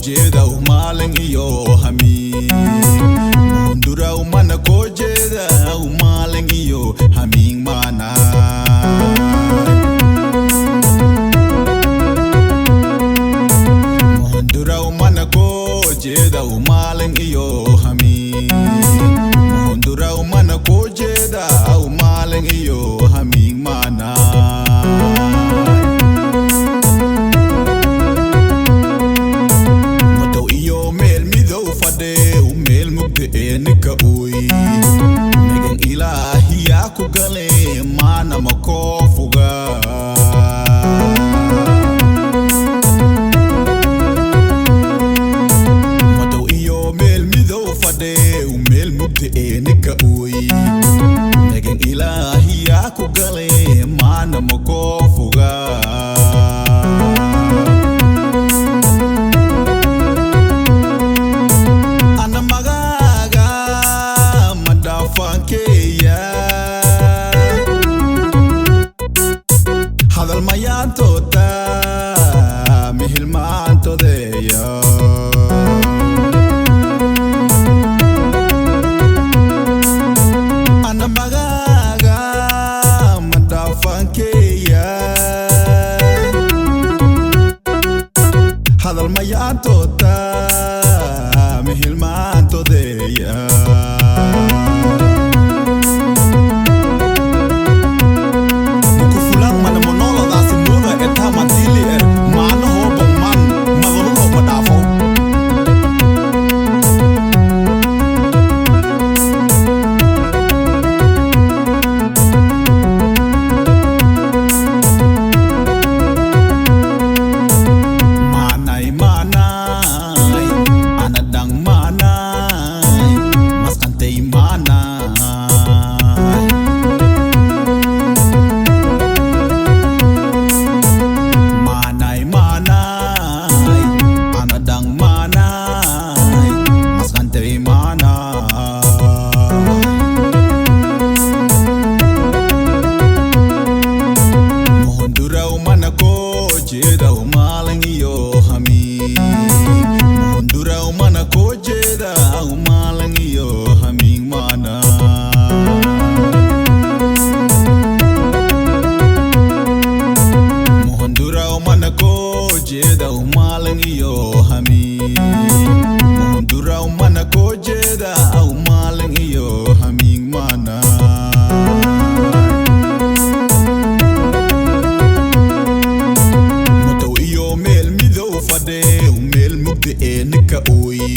jeda umaleng iyo hami Mundura umana ko jeda umaleng iyo haming mana Mundura umana ko jeda umaleng iyo hami Mundura umana ko jeda umaleng iyo haming mana Nika ui Megang ilahi aku gale mana makofuga Matau iyo mel mido fade umel mukte nika ui Megang ilahi aku gale mana makofuga Hadal mayanto ta mihilmanto de yo Ana magaga madafanke ya Hadal mayanto ta mihilmanto de yo Jeda umaleng iyo hami Mundura umana ko jeda umaleng iyo haming mana Mundura umana ko jeda umaleng iyo hami Mundura umana ko jeda umaleng iyo haming mana Nika ui